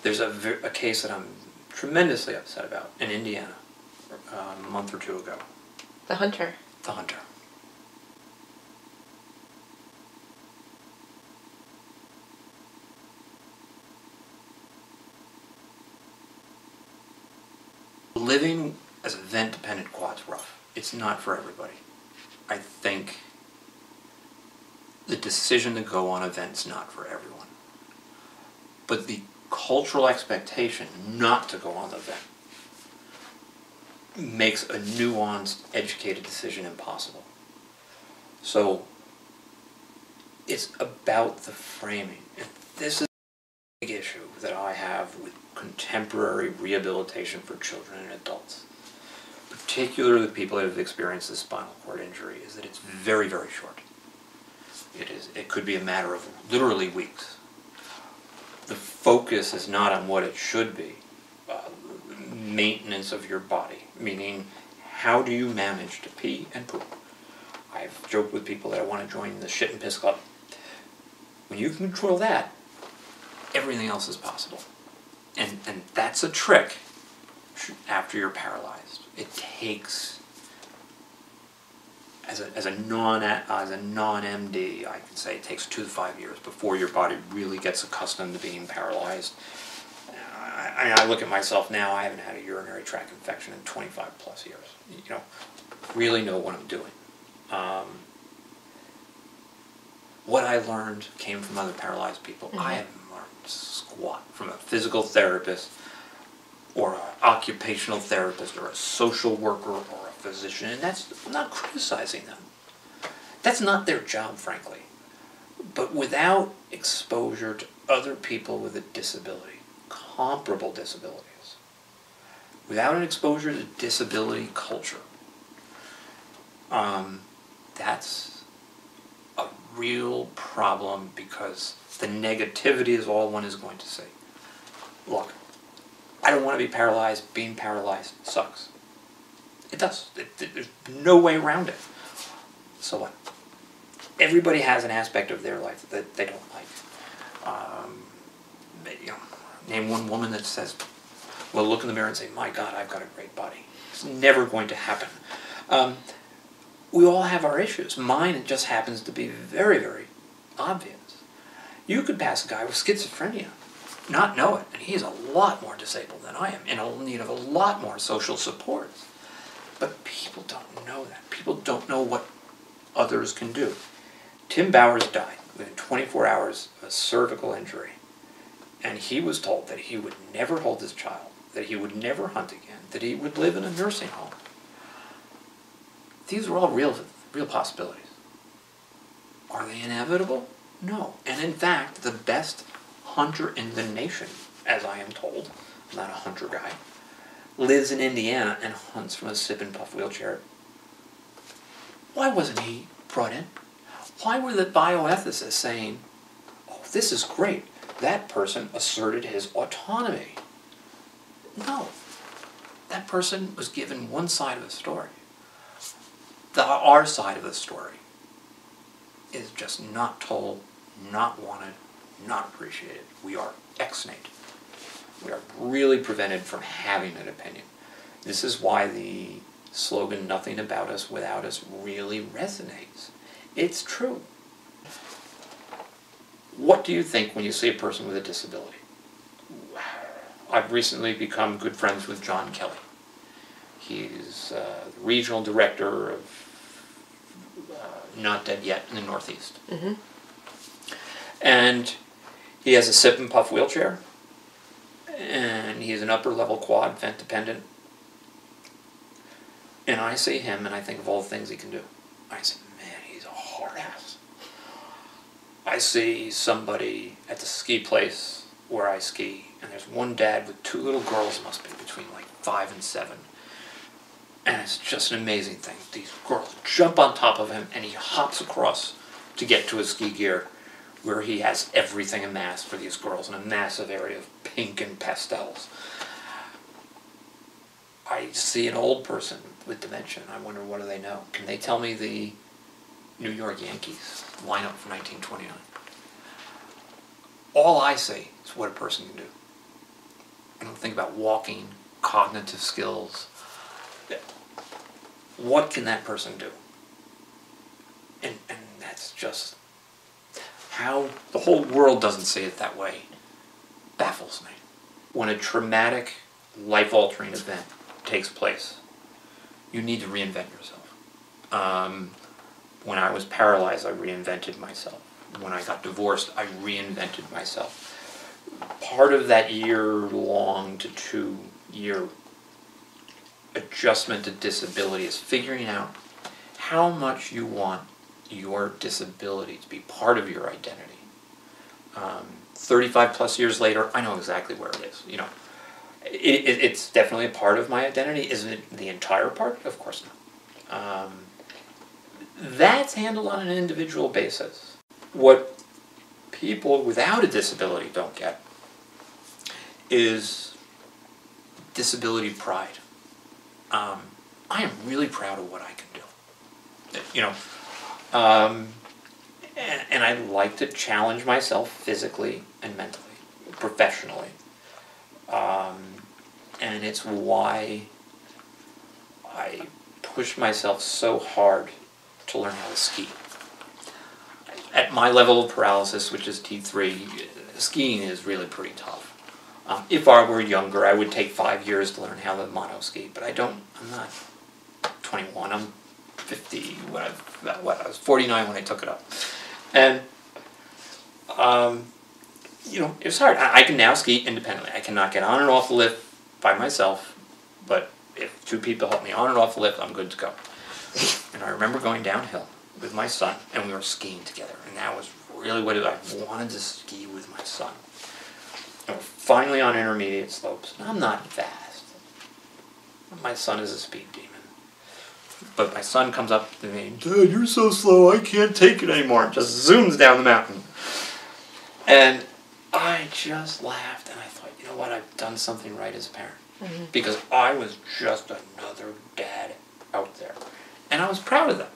There's a case that I'm tremendously upset about in Indiana a month or two ago. The hunter. The hunter. Living as a vent-dependent quad's rough. It's not for everybody. I think the decision to go on a vent's not for everyone. But the cultural expectation not to go on the vent makes a nuanced, educated decision impossible. So it's about the framing. And this is a big issue that I have with contemporary rehabilitation for children and adults, particularly the people that have experienced a spinal cord injury, is that it's very, very short. It could be a matter of literally weeks. The focus is not on what it should be, maintenance of your body, meaning how do you manage to pee and poop. I've joked with people that I want to join the shit and piss club. When you can control that, everything else is possible. And that's a trick after you're paralyzed. It takes, as a non-MD, I can say it takes 2 to 5 years before your body really gets accustomed to being paralyzed. I look at myself now, I haven't had a urinary tract infection in 25 plus years. You know, really know what I'm doing. What I learned came from other paralyzed people. I haven't learned squat from a physical therapist or an occupational therapist or a social worker or a physician, and I'm not criticizing them. That's not their job, frankly. But without exposure to other people with a disability, comparable disabilities, without an exposure to disability culture, that's a real problem, because the negativity is all one is going to say. Look, I don't want to be paralyzed. Being paralyzed sucks. It does. There's no way around it. So what? Everybody has an aspect of their life that they don't like. You know, name one woman that says, well, look in the mirror and say, my God, I've got a great body. It's never going to happen. We all have our issues. Mine just happens to be very, very obvious. You could pass a guy with schizophrenia, not know it, and he's a lot more disabled than I am, in need of a lot more social support. But people don't know that. People don't know what others can do. Tim Bowers died within 24 hours of a cervical injury, and he was told that he would never hold his child, that he would never hunt again, that he would live in a nursing home. These are all real possibilities. Are they inevitable? No. And in fact, the best hunter in the nation, as I am told, I'm not a hunter guy, lives in Indiana and hunts from a sip and puff wheelchair. Why wasn't he brought in? Why were the bioethicists saying, oh, this is great, that person asserted his autonomy? No. That person was given one side of the story. Our side of the story is just not told, not wanted, not appreciated. We are ex-nate. We are really prevented from having an opinion. This is why the slogan, nothing about us without us, really resonates. It's true. What do you think when you see a person with a disability? I've recently become good friends with John Kelly. He's the regional director of Not Dead Yet in the Northeast. Mm-hmm. And he has a sip and puff wheelchair, and he's an upper level quad, vent dependent. And I see him and I think of all the things he can do. I say, man, he's a hard ass. I see somebody at the ski place where I ski, and there's one dad with 2 little girls, must be between like 5 and 7. And it's just an amazing thing. These girls jump on top of him, and he hops across to get to his ski gear, where he has everything amassed for these girls in a massive area of pink and pastels. I see an old person with dementia, and I wonder, what do they know? Can they tell me the New York Yankees lineup for 1929? All I see is what a person can do. think about walking, cognitive skills. What can that person do? And that's just how the whole world doesn't see it that way. Baffles me. When a traumatic, life-altering event takes place, you need to reinvent yourself. When I was paralyzed, I reinvented myself. When I got divorced, I reinvented myself. Part of that year-long to 2-year adjustment to disability is figuring out how much you want your disability to be part of your identity. 35 plus years later, I know exactly where it is. It's definitely a part of my identity. Isn't it the entire part? Of course not. That's handled on an individual basis. What people without a disability don't get is disability pride. I am really proud of what I can do. And I like to challenge myself physically and mentally, professionally. And it's why I push myself so hard to learn how to ski. At my level of paralysis, which is T3, skiing is really pretty tough. If I were younger, I would take 5 years to learn how to mono-ski, but I'm not 21, I'm 50, I was 49 when I took it up. And, it was hard. I can now ski independently. I cannot get on and off the lift by myself, but if 2 people help me on and off the lift, I'm good to go. And I remember going downhill with my son, and we were skiing together, and that was really what I wanted to ski with my son. And we're finally on intermediate slopes, and I'm not fast. My son is a speed demon. But my son comes up to me, "Dad, you're so slow, I can't take it anymore," and just zooms down the mountain. And I just laughed, and I thought, you know what, I've done something right as a parent. Mm-hmm. Because I was just another dad out there. And I was proud of them.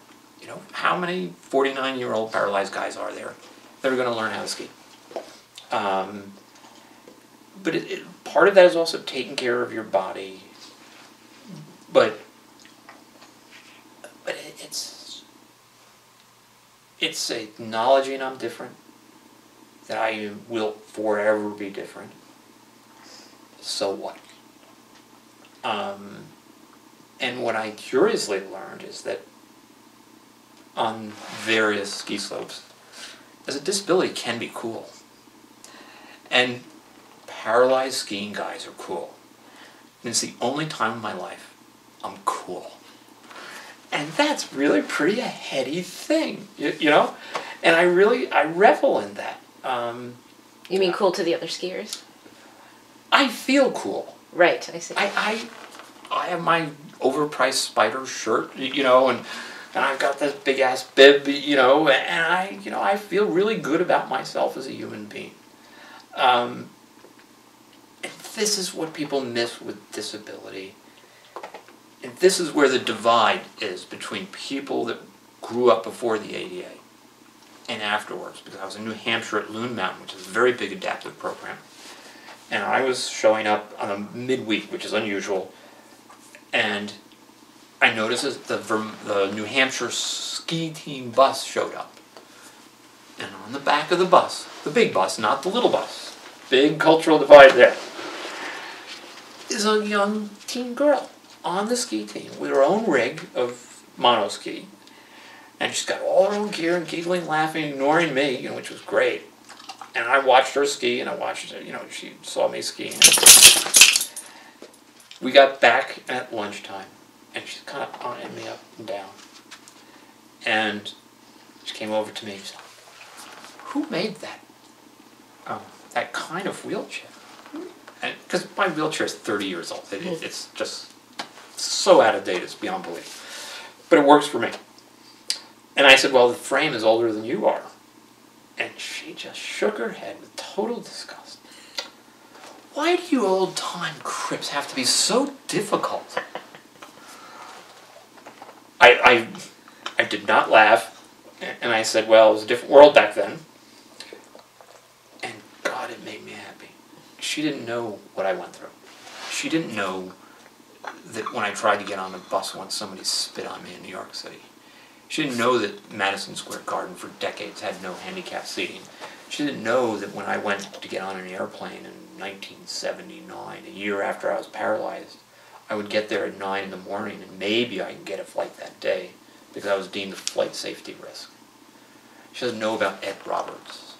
How many 49-year-old paralyzed guys are there that are going to learn how to ski? But part of that is also taking care of your body. But it's acknowledging I'm different, that I will forever be different. So what? And what I curiously learned is that on various ski slopes, as a disability can be cool. And paralyzed skiing guys are cool. And it's the only time in my life I'm cool. And that's really pretty a heady thing, And I revel in that. You mean cool to the other skiers? I feel cool. Right, I see. I have my overpriced spider shirt, and I've got this big ass bib, and I feel really good about myself as a human being. And this is what people miss with disability. And this is where the divide is between people that grew up before the ADA and afterwards, because I was in New Hampshire at Loon Mountain, which is a very big adaptive program. And I was showing up on a midweek, which is unusual, and I noticed that the New Hampshire ski team bus showed up. And on the back of the bus, the big bus, not the little bus, big cultural divide there, is a young teen girl on the ski team with her own rig of mono-ski. And she's got all her own gear and giggling, laughing, ignoring me, which was great. And I watched her ski, and I watched her, she saw me skiing. We got back at lunchtime, and she's kind of eyeing me up and down. And she came over to me and said, "Who made that kind of wheelchair?" Because my wheelchair is 30 years old. It's just so out of date, it's beyond belief. But it works for me. And I said, "Well, the frame is older than you are." And she just shook her head with total disgust. "Why do you old-time crips have to be so difficult?" I did not laugh, and I said, "Well, it was a different world back then." And God, it made me happy. She didn't know what I went through. she didn't know that when I tried to get on a bus once, somebody spit on me in New York City. She didn't know that Madison Square Garden for decades had no handicap seating. She didn't know that when I went to get on an airplane in 1979, a year after I was paralyzed, I would get there at 9 in the morning and maybe I could get a flight that day because I was deemed a flight safety risk. She doesn't know about Ed Roberts,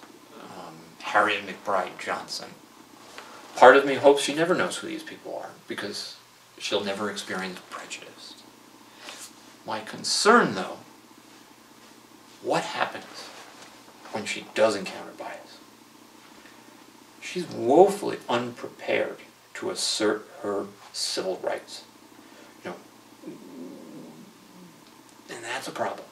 Harriet McBride Johnson. Part of me hopes she never knows who these people are because she'll never experience prejudice. My concern, though, what happens when she does encounter bias? She's woefully unprepared to assert her civil rights. You know, and that's a problem.